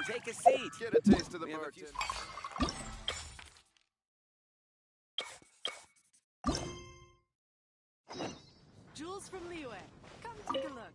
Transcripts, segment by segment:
Take a seat. Get a taste of the bartender. Jules from Liyue. Come take a look.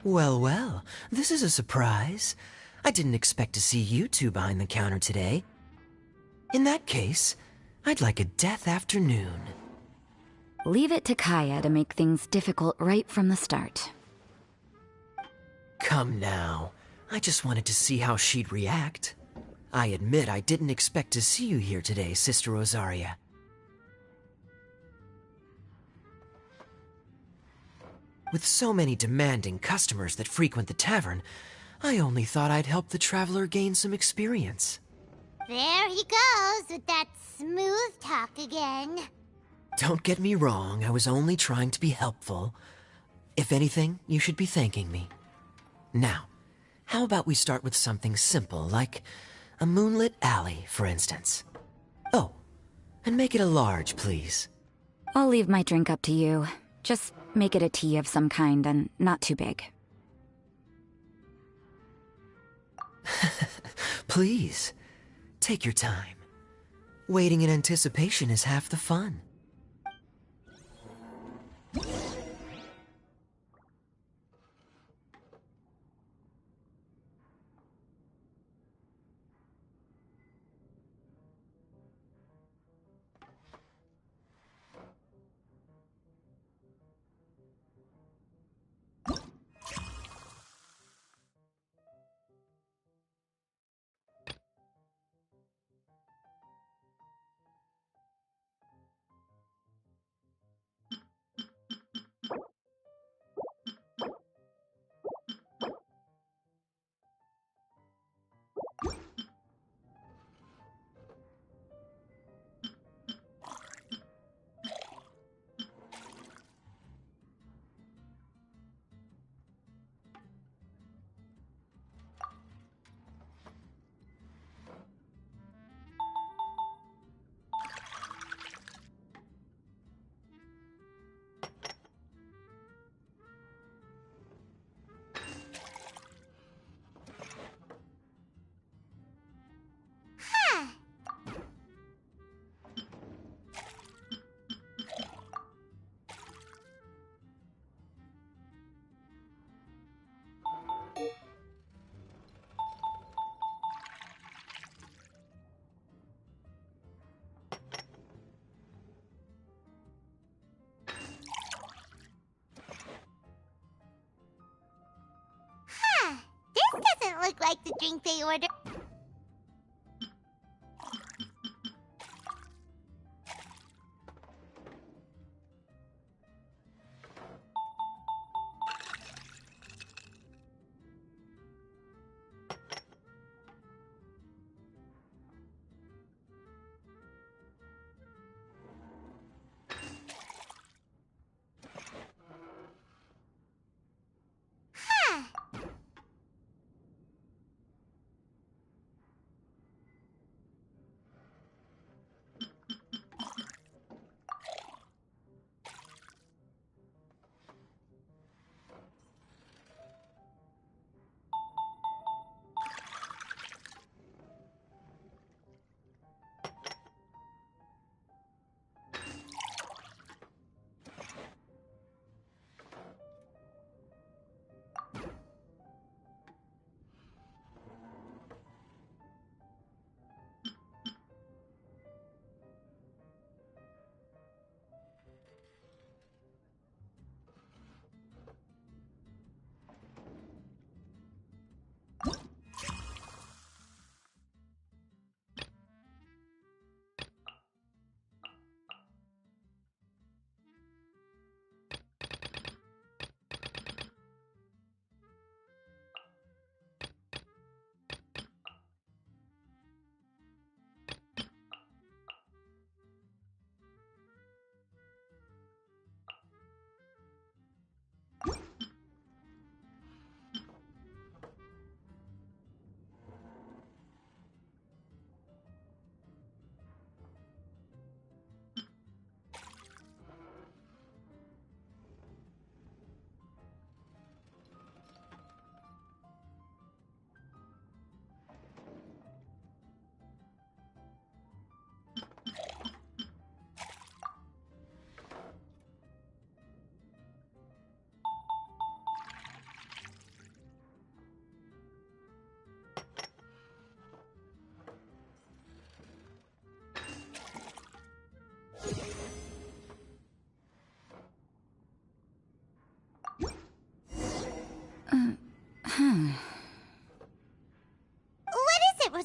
Well, well, this is a surprise. I didn't expect to see you two behind the counter today. In that case, I'd like a death afternoon. Leave it to Kaya to make things difficult right from the start. Come now. I just wanted to see how she'd react. I admit I didn't expect to see you here today, Sister Rosaria. With so many demanding customers that frequent the tavern, I only thought I'd help the traveler gain some experience. There he goes with that smooth talk again. Don't get me wrong, I was only trying to be helpful. If anything, you should be thanking me. Now, how about we start with something simple, like a moonlit alley, for instance? Oh, and make it a large, please. I'll leave my drink up to you. Just make it a tea of some kind and not too big. Please, take your time. Waiting in anticipation is half the fun. This doesn't look like the drink they ordered.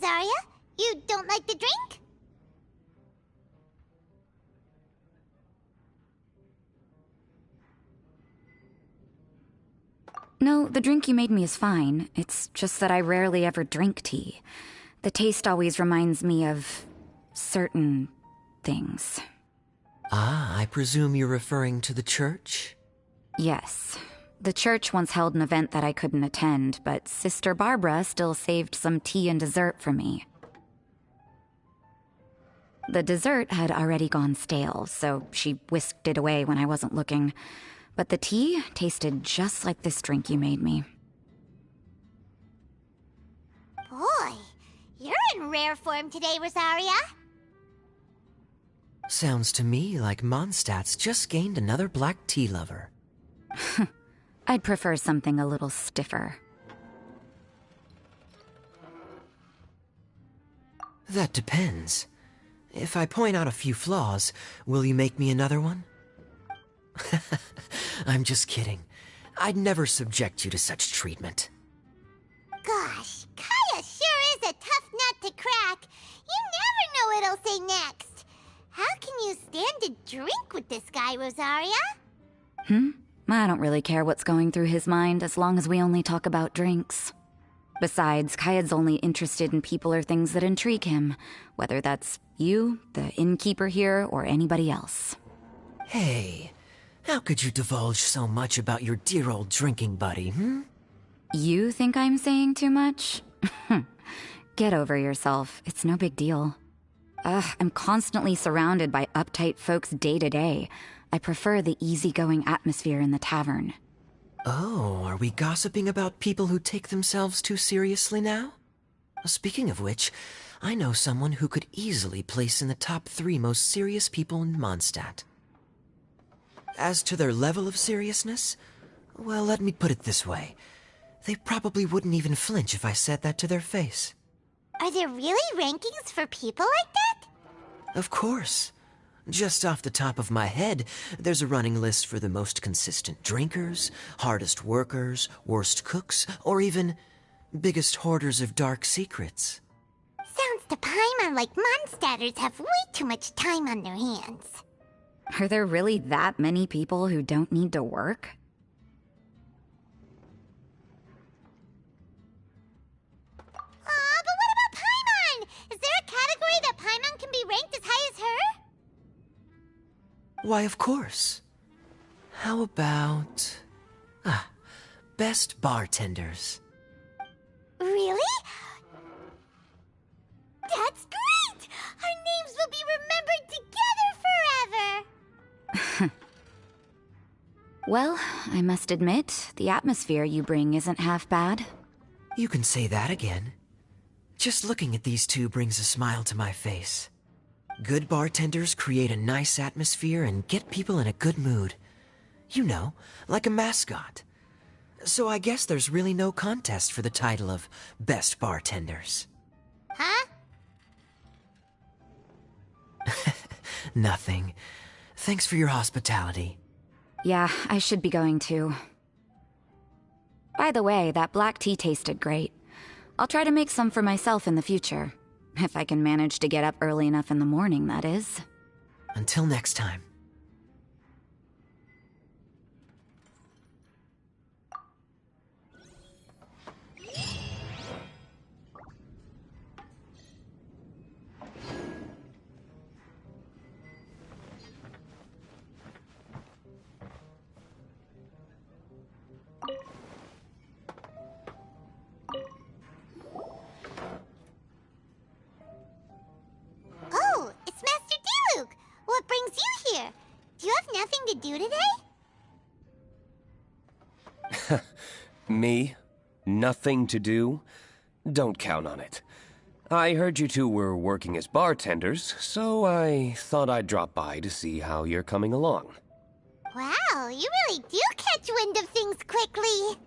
Rosaria? You don't like the drink? No, the drink you made me is fine. It's just that I rarely ever drink tea. The taste always reminds me of certain things. Ah, I presume you're referring to the church? Yes. The church once held an event that I couldn't attend, but Sister Barbara still saved some tea and dessert for me. The dessert had already gone stale, so she whisked it away when I wasn't looking. But the tea tasted just like this drink you made me. Boy, you're in rare form today, Rosaria. Sounds to me like Mondstadt's just gained another black tea lover. I'd prefer something a little stiffer. That depends. If I point out a few flaws, will you make me another one? I'm just kidding. I'd never subject you to such treatment. Gosh, Kaya sure is a tough nut to crack. You never know what he'll say next. How can you stand to drink with this guy, Rosaria? I don't really care what's going through his mind as long as we only talk about drinks. Besides, Kayad's only interested in people or things that intrigue him, whether that's you, the innkeeper here, or anybody else. Hey, how could you divulge so much about your dear old drinking buddy, You think I'm saying too much? Get over yourself. It's no big deal. I'm constantly surrounded by uptight folks day to day. I prefer the easygoing atmosphere in the tavern. Oh, are we gossiping about people who take themselves too seriously now? Speaking of which, I know someone who could easily place in the top 3 most serious people in Mondstadt. As to their level of seriousness, well, let me put it this way. They probably wouldn't even flinch if I said that to their face. Are there really rankings for people like that? Of course. Just off the top of my head, there's a running list for the most consistent drinkers, hardest workers, worst cooks, or even biggest hoarders of dark secrets. Sounds to Paimon like Mondstadters have way too much time on their hands. Are there really that many people who don't need to work? But what about Paimon? Is there a category that Paimon can be ranked as high as her? Why, of course. How about... best bartenders. Really? That's great! Our names will be remembered together forever! Well, I must admit, the atmosphere you bring isn't half bad. You can say that again. Just looking at these two brings a smile to my face. Good bartenders create a nice atmosphere and get people in a good mood. You know, like a mascot. So I guess there's really no contest for the title of Best Bartenders. Huh? Nothing. Thanks for your hospitality. Yeah, I should be going too. By the way, that black tea tasted great. I'll try to make some for myself in the future. If I can manage to get up early enough in the morning, that is. Until next time. Oh, it's Master Diluc! What brings you here? Do you have nothing to do today? Me? Nothing to do? Don't count on it. I heard you two were working as bartenders, so I thought I'd drop by to see how you're coming along. Wow, you really do catch wind of things quickly.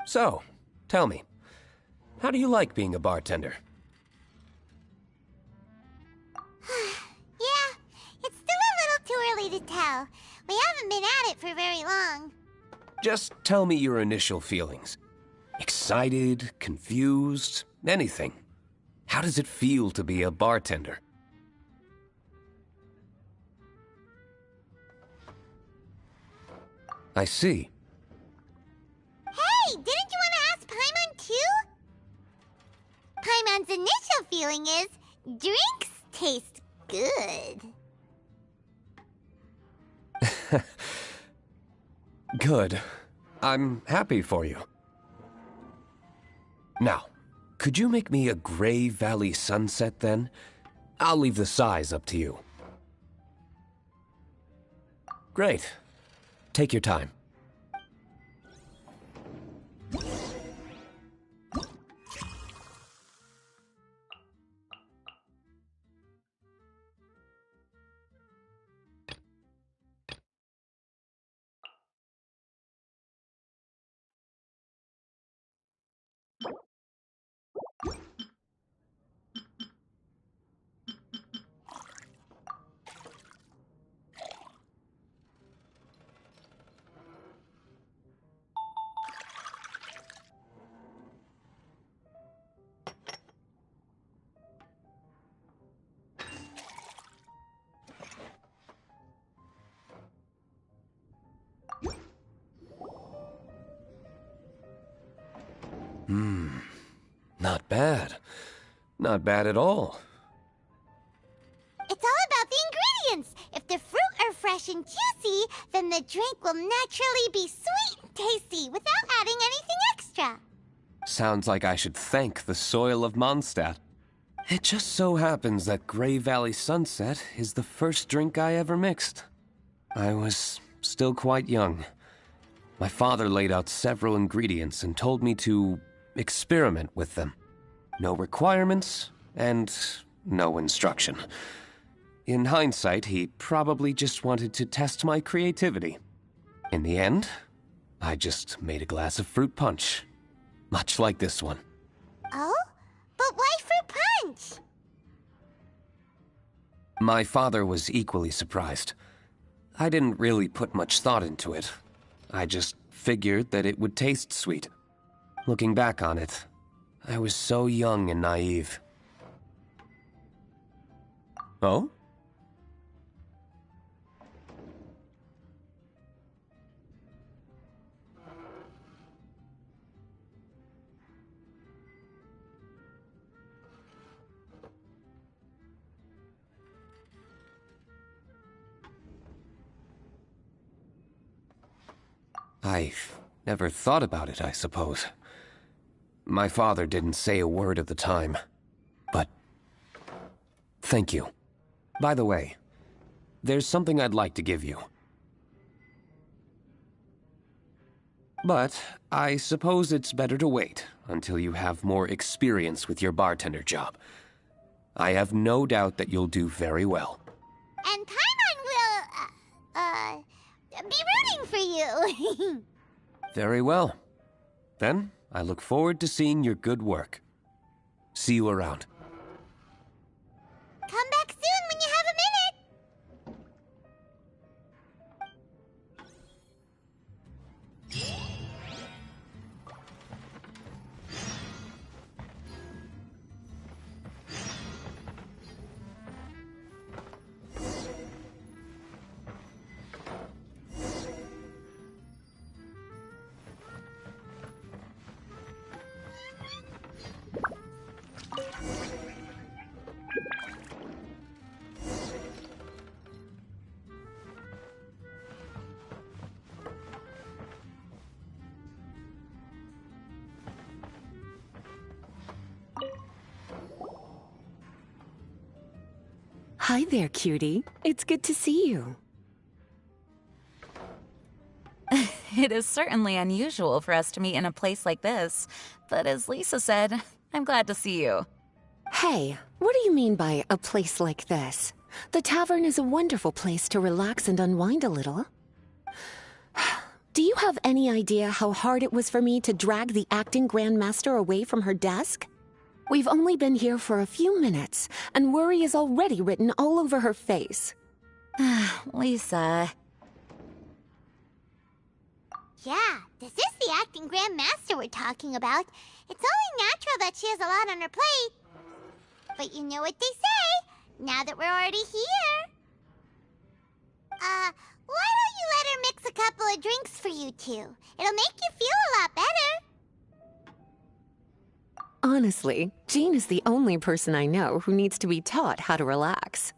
So, tell me, how do you like being a bartender? Yeah, it's still a little too early to tell. We haven't been at it for very long. Just tell me your initial feelings. Excited, confused, anything. How does it feel to be a bartender? I see. Hey, didn't you want to ask Paimon too? Paimon's initial feeling is drinks taste good. Good. I'm happy for you. Now, could you make me a Gray Valley sunset then? I'll leave the size up to you. Great. Take your time. Not bad. Not bad at all. It's all about the ingredients. If the fruit are fresh and juicy, then the drink will naturally be sweet and tasty without adding anything extra. Sounds like I should thank the soil of Mondstadt. It just so happens that Gray Valley Sunset is the first drink I ever mixed. I was still quite young. My father laid out several ingredients and told me to experiment with them. No requirements and no instruction. In hindsight, he probably just wanted to test my creativity. In the end, I just made a glass of fruit punch. Much like this one. Oh? But why fruit punch? My father was equally surprised. I didn't really put much thought into it. I just figured that it would taste sweet. Looking back on it, I was so young and naive. Oh? I never thought about it, I suppose. My father didn't say a word at the time, but thank you. By the way, there's something I'd like to give you. But I suppose it's better to wait until you have more experience with your bartender job. I have no doubt that you'll do very well. And Paimon will, be rooting for you. Very well. Then, I look forward to seeing your good work. See you around. Come back soon when you have a minute. Hi there, cutie. It's good to see you. It is certainly unusual for us to meet in a place like this, but as Lisa said, I'm glad to see you. Hey, what do you mean by a place like this? The tavern is a wonderful place to relax and unwind a little. Do you have any idea how hard it was for me to drag the acting grandmaster away from her desk? We've only been here for a few minutes, and worry is already written all over her face. Lisa. Yeah, this is the acting grandmaster we're talking about. It's only natural that she has a lot on her plate. But you know what they say, now that we're already here. Why don't you let her mix a couple of drinks for you two? It'll make you feel a lot better. Honestly, Jean is the only person I know who needs to be taught how to relax.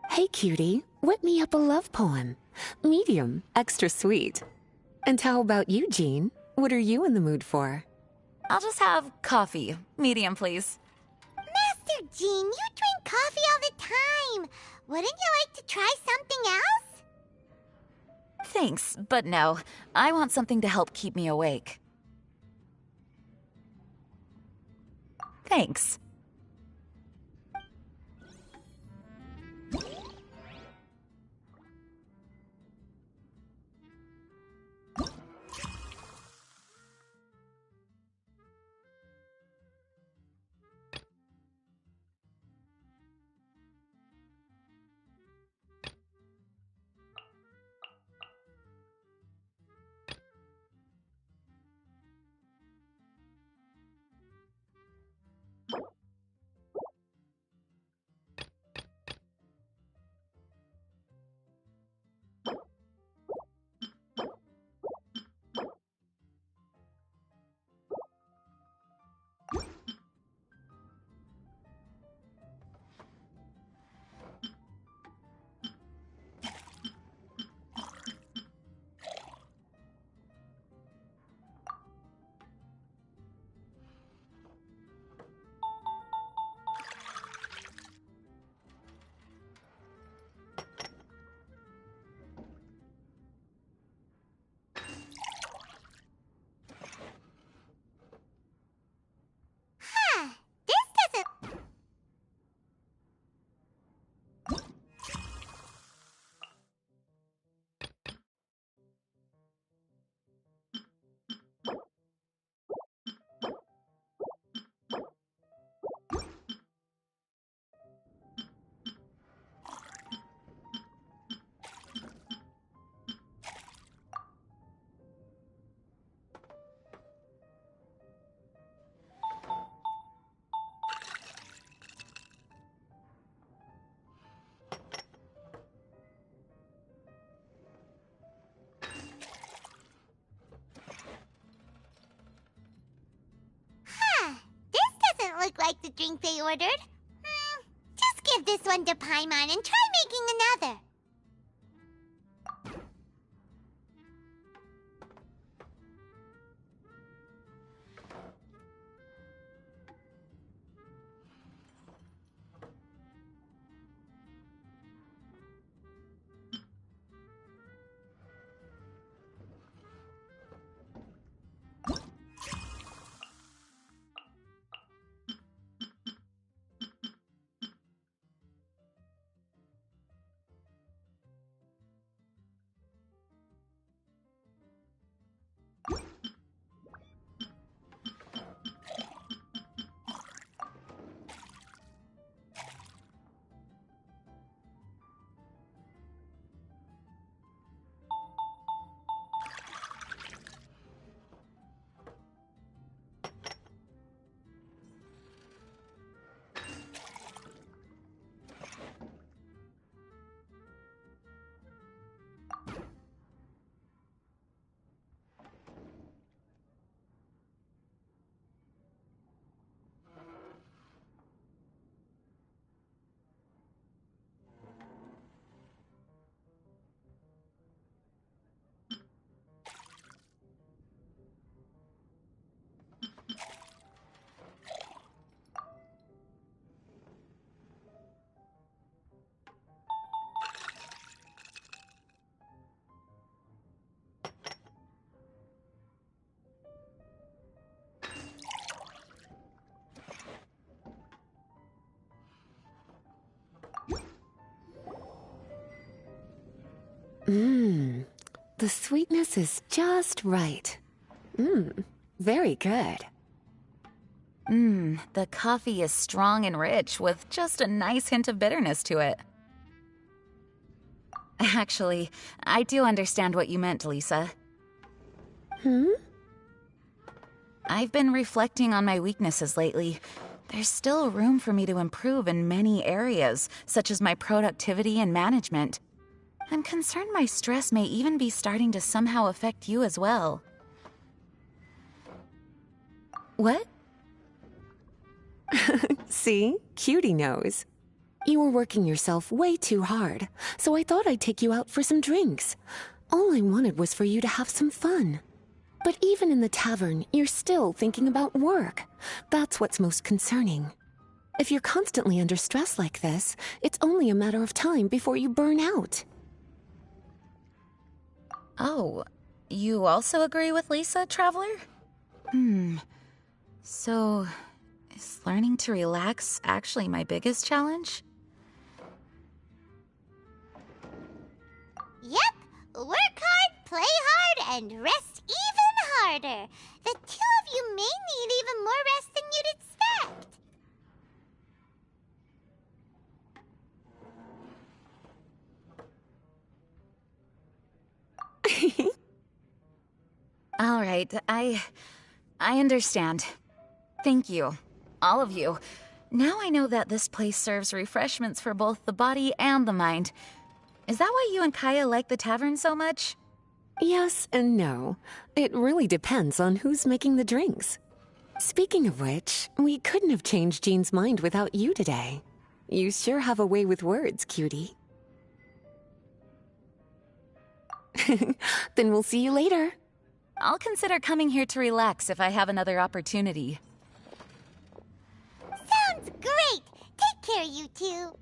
Hey, cutie, whip me up a love poem. Medium, extra sweet. And how about you, Jean? What are you in the mood for? I'll just have coffee. Medium, please. Master Jean, you drink coffee all the time. Wouldn't you like to try something else? Thanks, but no. I want something to help keep me awake. Thanks. This doesn't... This doesn't look like the drink they ordered. Just give this one to Paimon and try making another. The sweetness is just right. Very good. The coffee is strong and rich with just a nice hint of bitterness to it. Actually, I do understand what you meant, Lisa. Hmm? I've been reflecting on my weaknesses lately. There's still room for me to improve in many areas, such as my productivity and management. I'm concerned my stress may even be starting to somehow affect you as well. What? See? Cutie knows. You were working yourself way too hard, so I thought I'd take you out for some drinks. All I wanted was for you to have some fun. But even in the tavern, you're still thinking about work. That's what's most concerning. If you're constantly under stress like this, it's only a matter of time before you burn out. Oh, you also agree with Lisa, Traveler? So, is learning to relax actually my biggest challenge? Yep, work hard, play hard, and rest even harder. The two of you may need even more rest than you'd expect. All right, I understand. Thank you. All of you. Now I know that this place serves refreshments for both the body and the mind. Is that why you and Kaya like the tavern so much? Yes and no. It really depends on who's making the drinks. Speaking of which, we couldn't have changed Jean's mind without you today. You sure have a way with words, cutie. Then we'll see you later. I'll consider coming here to relax if I have another opportunity. Sounds great! Take care, you two.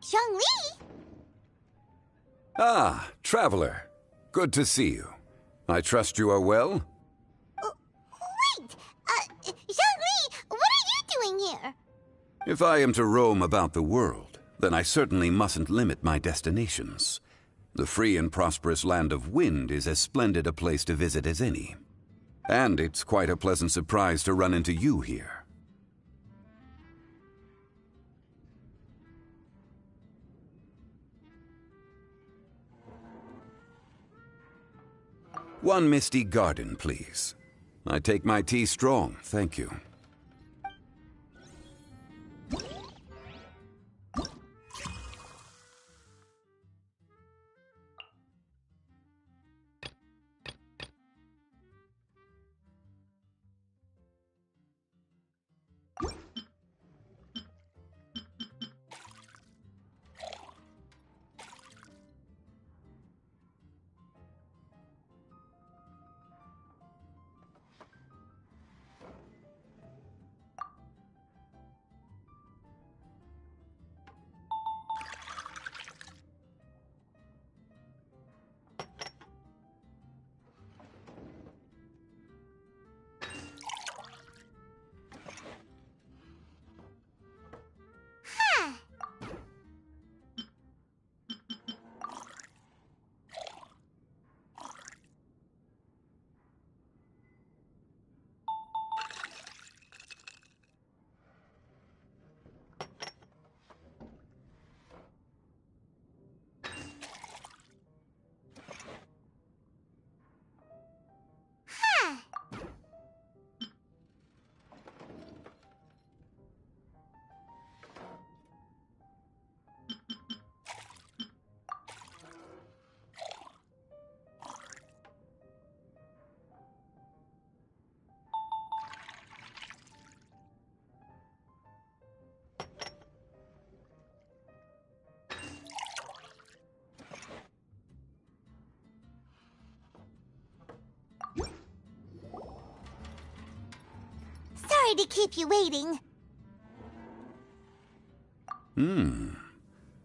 Zhongli? Ah, Traveler. Good to see you. I trust you are well? Wait! Zhongli, what are you doing here? If I am to roam about the world, then I certainly mustn't limit my destinations. The free and prosperous land of Wind is as splendid a place to visit as any. And it's quite a pleasant surprise to run into you here. One misty garden, please. I take my tea strong, thank you. Sorry to keep you waiting.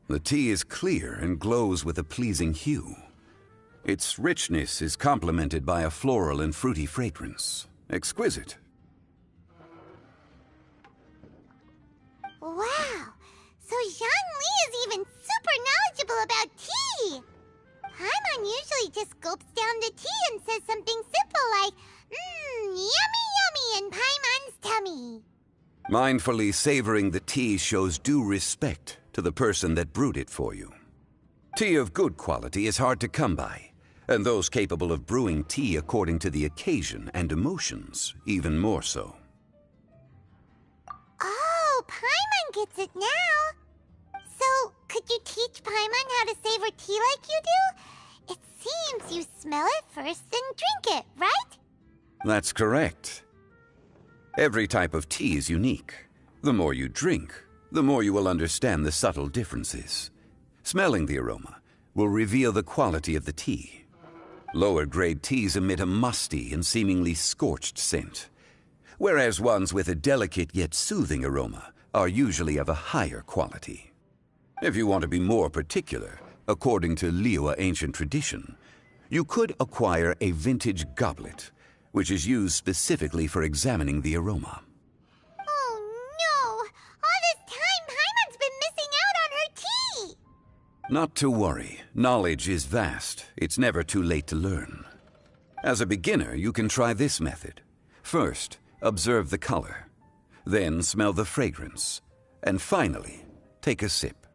The tea is clear and glows with a pleasing hue. Its richness is complemented by a floral and fruity fragrance. Exquisite. Wow, so Zhang Li is even super knowledgeable about tea! Paimon usually just gulps down the tea and says something simple like, yummy yummy in Paimon's tummy. Mindfully savoring the tea shows due respect to the person that brewed it for you. Tea of good quality is hard to come by, and those capable of brewing tea according to the occasion and emotions, even more so. Oh, Paimon gets it now. So, could you teach Paimon how to savor tea like you do? It seems you smell it first and drink it, right? That's correct. Every type of tea is unique. The more you drink, the more you will understand the subtle differences. Smelling the aroma will reveal the quality of the tea. Lower grade teas emit a musty and seemingly scorched scent, whereas ones with a delicate yet soothing aroma are usually of a higher quality. If you want to be more particular, according to Liyue ancient tradition, you could acquire a vintage goblet, which is used specifically for examining the aroma. Oh no! All this time, Paimon's been missing out on her tea! Not to worry. Knowledge is vast. It's never too late to learn. As a beginner, you can try this method. First, observe the color. Then smell the fragrance. And finally, take a sip.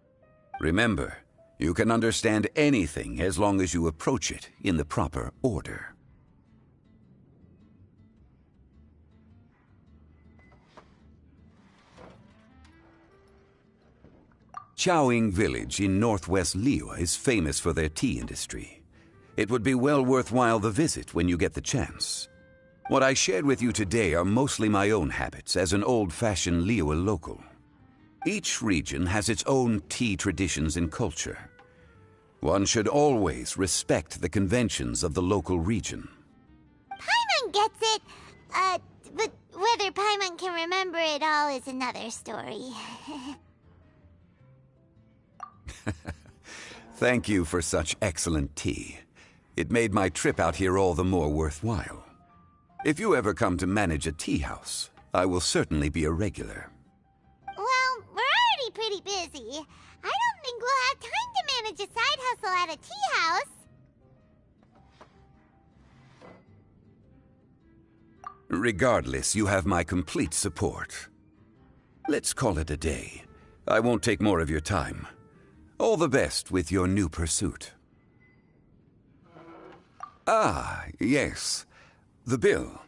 Remember, you can understand anything as long as you approach it in the proper order. Chaoying Village in northwest Liyue is famous for their tea industry. It would be well worthwhile the visit when you get the chance. What I shared with you today are mostly my own habits as an old-fashioned Liyue local. Each region has its own tea traditions and culture. One should always respect the conventions of the local region. Paimon gets it, but whether Paimon can remember it all is another story. Thank you for such excellent tea. It made my trip out here all the more worthwhile. If you ever come to manage a tea house, I will certainly be a regular. Well, we're already pretty busy. I don't think we'll have time to manage a side hustle at a tea house. Regardless, you have my complete support. Let's call it a day. I won't take more of your time. All the best with your new pursuit. Ah, yes. The bill.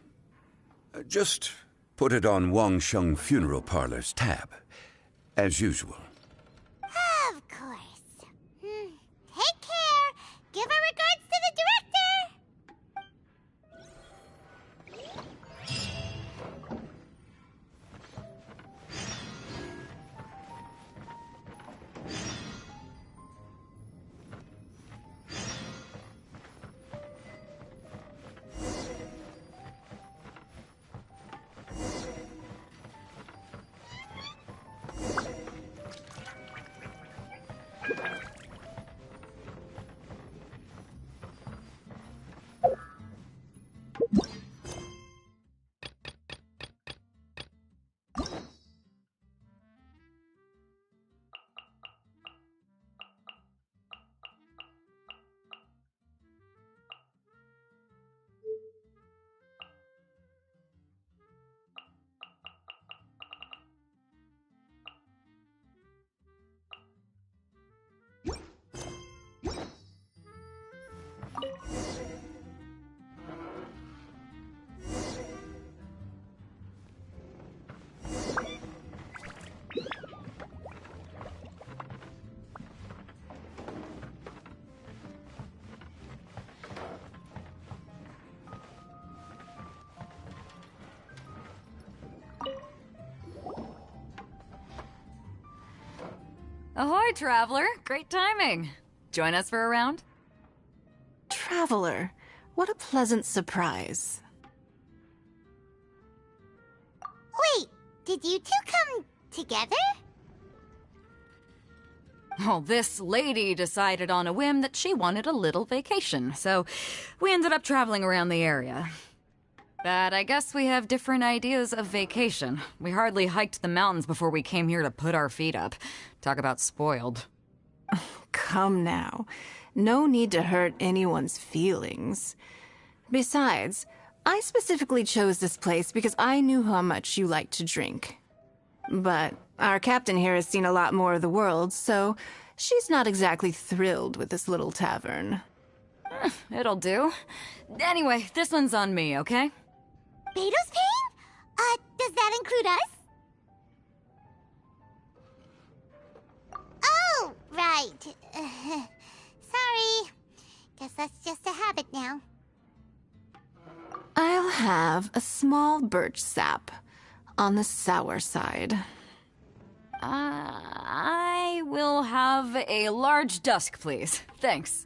Just put it on Wang Sheng Funeral Parlor's tab. As usual. Of course. Take care. Give our regards to the director. Ahoy, traveler! Great timing. Join us for a round? Traveler, what a pleasant surprise. Wait, did you two come together? Well, this lady decided on a whim that she wanted a little vacation, so we ended up traveling around the area. But I guess we have different ideas of vacation. We hardly hiked the mountains before we came here to put our feet up. Talk about spoiled. Come now. No need to hurt anyone's feelings. Besides, I specifically chose this place because I knew how much you like to drink. But our captain here has seen a lot more of the world, so she's not exactly thrilled with this little tavern. It'll do. Anyway, this one's on me, okay? Beto's paying? Does that include us? Oh, right. Sorry. Guess that's just a habit now. I'll have a small birch sap on the sour side. I will have a large dusk, please. Thanks.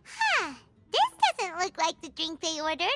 Huh. This doesn't look like the drink they ordered.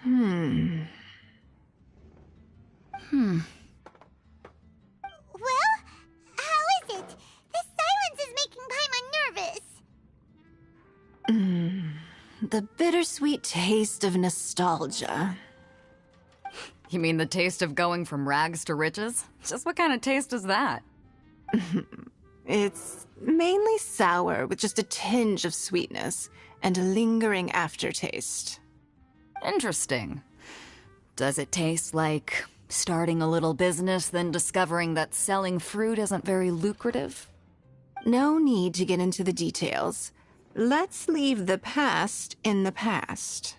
Huh. The bittersweet taste of nostalgia. You mean the taste of going from rags to riches? Just what kind of taste is that? It's mainly sour with just a tinge of sweetness and a lingering aftertaste. Interesting. Does it taste like starting a little business, then discovering that selling fruit isn't very lucrative? No need to get into the details. Let's leave the past in the past.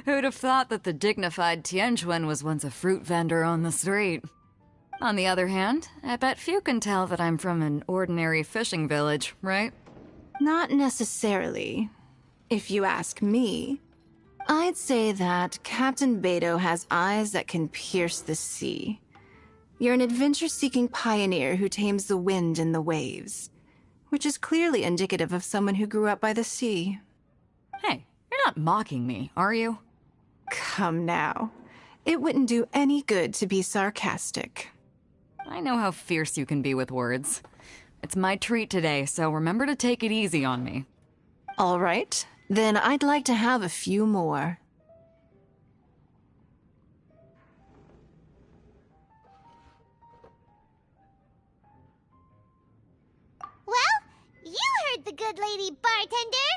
Who'd have thought that the dignified Tianquan was once a fruit vendor on the street? On the other hand, I bet few can tell that I'm from an ordinary fishing village, right? Not necessarily. If you ask me, I'd say that Captain Beto has eyes that can pierce the sea. You're an adventure-seeking pioneer who tames the wind and the waves, which is clearly indicative of someone who grew up by the sea. Hey, you're not mocking me, are you? Come now. It wouldn't do any good to be sarcastic. I know how fierce you can be with words. It's my treat today, so remember to take it easy on me. All right, then I'd like to have a few more. Well, you heard the good lady, bartender.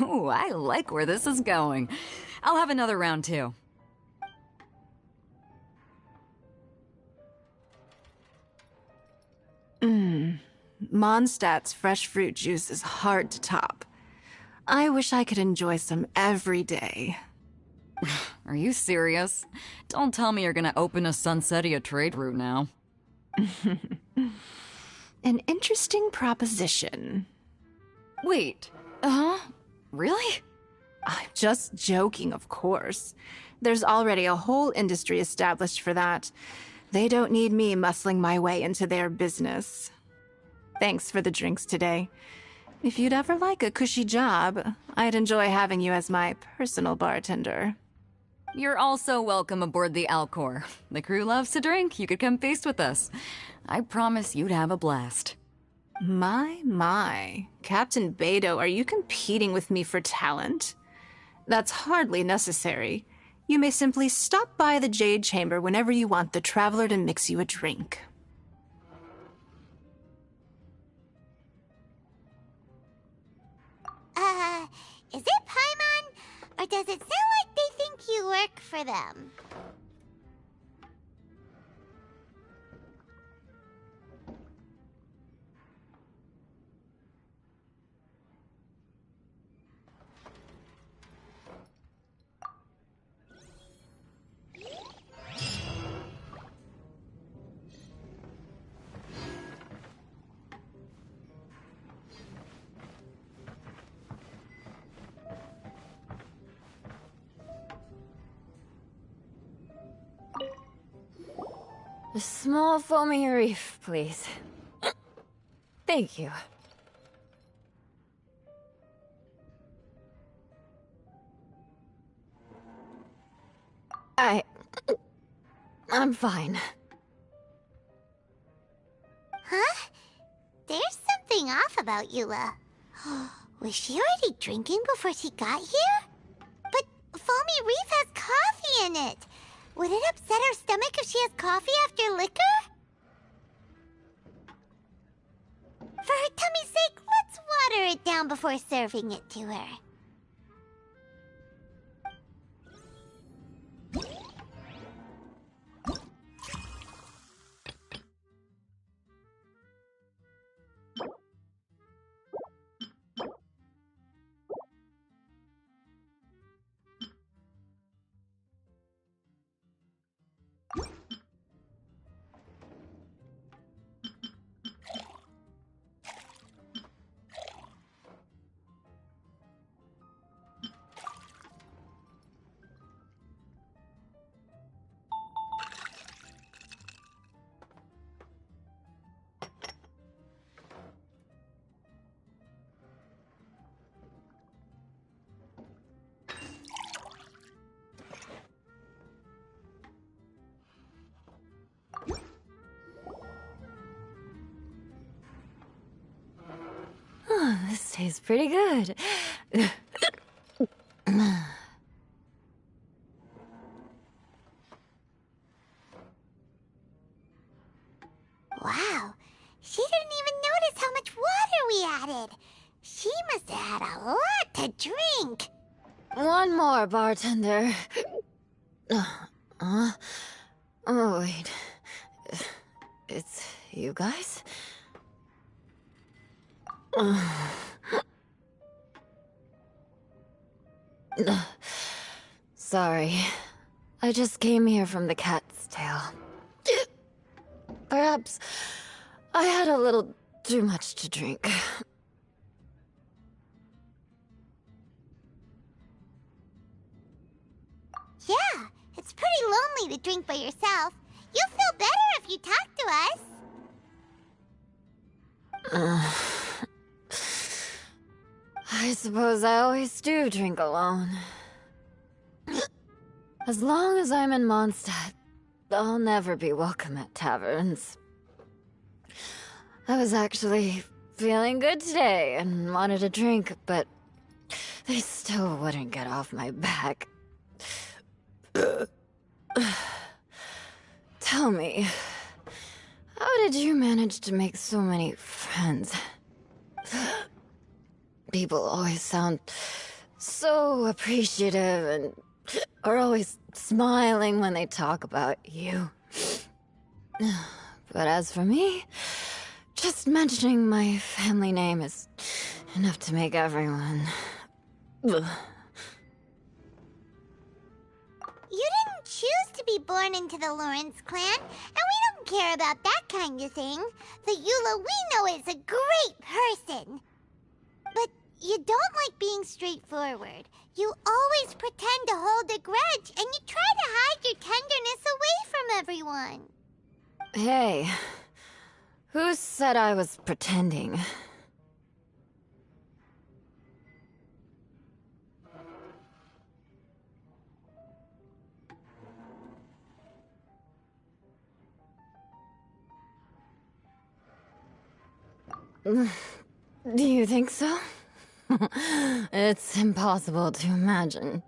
Ooh, I like where this is going. I'll have another round too. Mondstadt's fresh fruit juice is hard to top. I wish I could enjoy some every day. Are you serious? Don't tell me you're gonna open a Sunsetia trade route now. An interesting proposition. Wait, really? I'm just joking, of course. There's already a whole industry established for that. They don't need me muscling my way into their business. Thanks for the drinks today. If you'd ever like a cushy job, I'd enjoy having you as my personal bartender. You're also welcome aboard the Alcor. The crew loves to drink. You could come feast with us. I promise you'd have a blast. My. Captain Beto, are you competing with me for talent? That's hardly necessary. You may simply stop by the Jade Chamber whenever you want the Traveler to mix you a drink. Is it Paimon? Or does it sound like they think you work for them? A small foamy reef, please. Thank you. I'm fine. Huh? There's something off about Eula. Was she already drinking before she got here? But Foamy Reef has coffee in it. Would it upset her stomach if she has coffee after liquor? For her tummy's sake, let's water it down before serving it to her. tastes pretty good. Wow, she didn't even notice how much water we added. She must have had a lot to drink. One more, bartender. Oh, wait. It's you guys? Sorry. I just came here from the cat's tail. Perhaps I had a little too much to drink. Yeah, it's pretty lonely to drink by yourself. You'll feel better if you talk to us. I suppose I always do drink alone. As long as I'm in Mondstadt, I'll never be welcome at taverns. I was actually feeling good today and wanted a drink, but they still wouldn't get off my back. Tell me, how did you manage to make so many friends? People always sound so appreciative and are always smiling when they talk about you. But as for me, just mentioning my family name is enough to make everyone... You didn't choose to be born into the Lawrence clan, and we don't care about that kind of thing. The Eula we know is a great person. But you don't like being straightforward. You always pretend to hold a grudge, and you try to hide your tenderness away from everyone. Hey, who said I was pretending? Do you think so? It's impossible to imagine.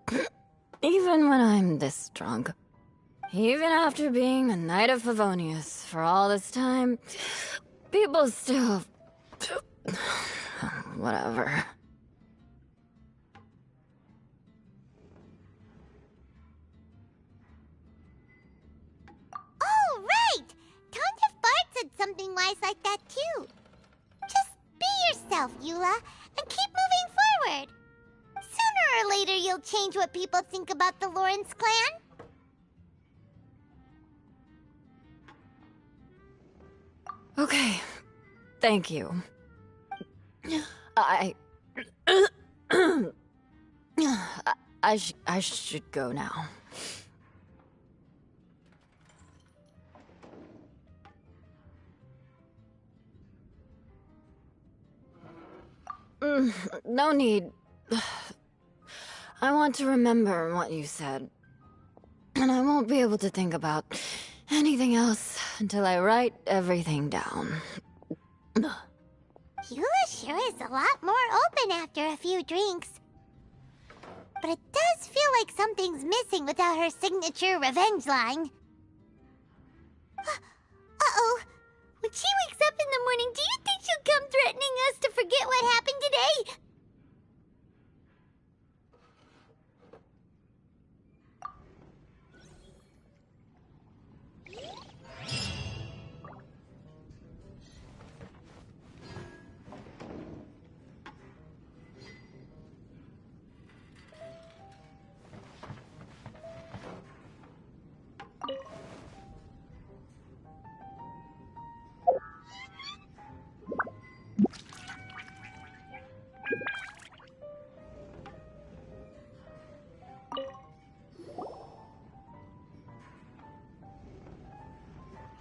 Even when I'm this drunk. Even after being a Knight of Favonius for all this time, people still... Whatever. Oh, right! Tonja Bart said something wise like that, too. Just be yourself, Eula, and keep moving forward. Sooner or later, you'll change what people think about the Lawrence clan. Okay, thank you. I should go now. No need. I want to remember what you said. And I won't be able to think about anything else until I write everything down. Eula sure is a lot more open after a few drinks. But it does feel like something's missing without her signature revenge line. Uh-oh. When she wakes up in the morning, do you think she'll come threatening us to forget what happened today?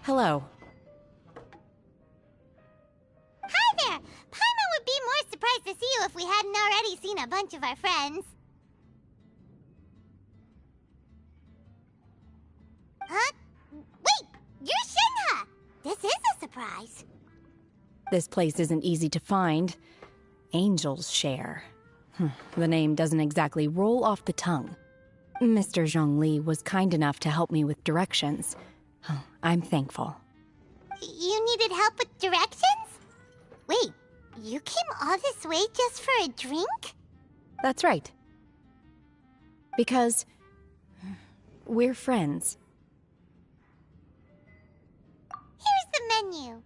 Hello. Hi there! Paimon would be more surprised to see you if we hadn't already seen a bunch of our friends. Huh? Wait! You're Shinha! This is a surprise. This place isn't easy to find. Angel's Share. The name doesn't exactly roll off the tongue. Mr. Zhongli was kind enough to help me with directions. I'm thankful. You needed help with directions? Wait, you came all this way just for a drink? That's right. Because we're friends. Here's the menu.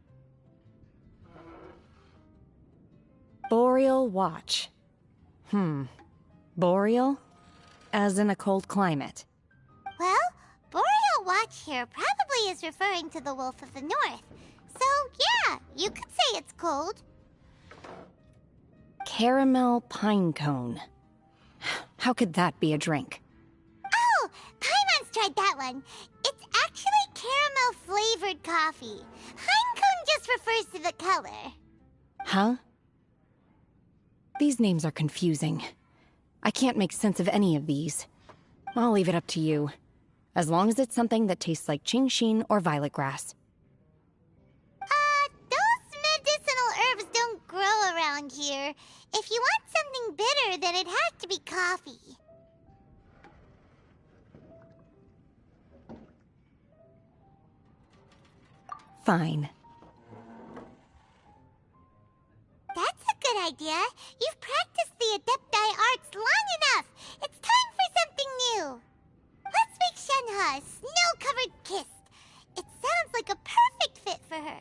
Boreal Watch. Boreal? As in a cold climate. Well, Boreal Watch here probably is referring to the Wolf of the North. So, yeah, you could say it's cold. Caramel pine cone. How could that be a drink? Oh, Paimon's tried that one. It's actually caramel-flavored coffee. Pinecone just refers to the color. Huh? These names are confusing. I can't make sense of any of these. I'll leave it up to you. As long as it's something that tastes like Qingxin or violet grass. Those medicinal herbs don't grow around here. If you want something bitter, then it has to be coffee. Fine. That's a good idea. You've practiced the Adepti arts long enough. It's time for something new. Let's make Shenhe a snow-covered kiss. It sounds like a perfect fit for her.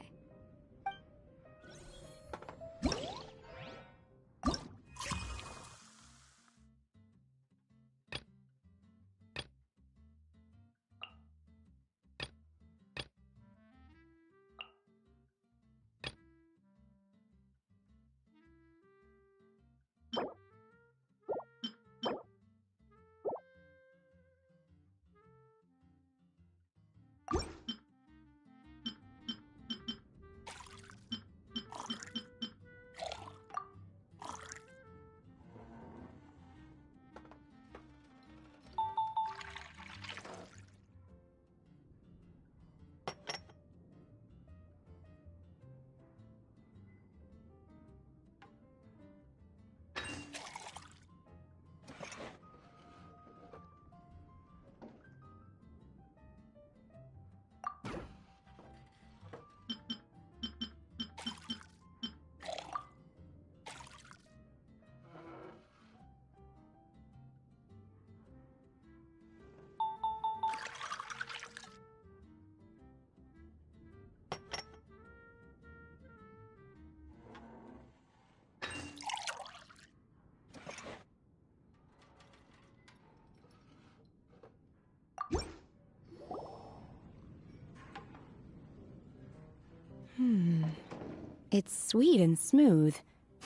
It's sweet and smooth.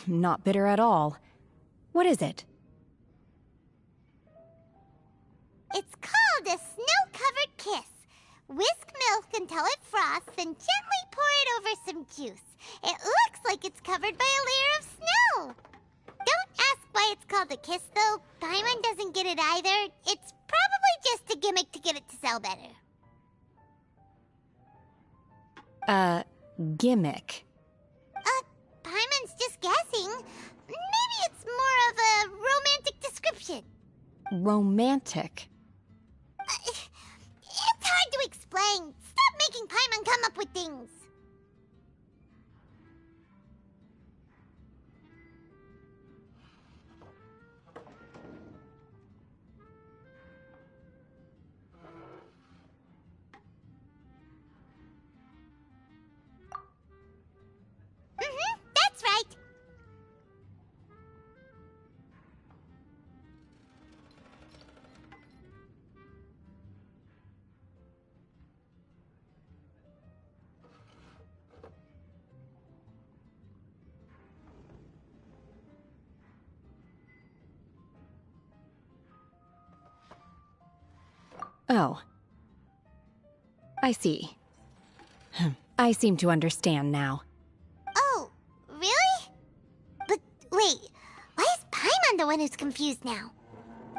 Not bitter at all. What is it? It's called a snow-covered kiss. Whisk milk until it froths and gently pour it over some juice. It looks like it's covered by a layer of snow. Don't ask why it's called a kiss, though. Paimon doesn't get it either. It's probably just a gimmick to get it to sell better. Gimmick. Paimon's just guessing. Maybe it's more of a romantic description. Romantic. It's hard to explain. Stop making Paimon come up with things. That's right. Oh. I see. I seem to understand now. Oh, really? But wait, why is Paimon the one who's confused now?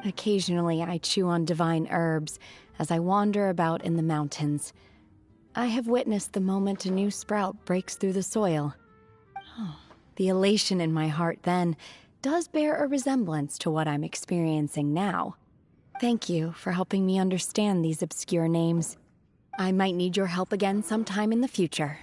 Occasionally I chew on divine herbs as I wander about in the mountains. I have witnessed the moment a new sprout breaks through the soil. The elation in my heart then does bear a resemblance to what I'm experiencing now. Thank you for helping me understand these obscure names. I might need your help again sometime in the future.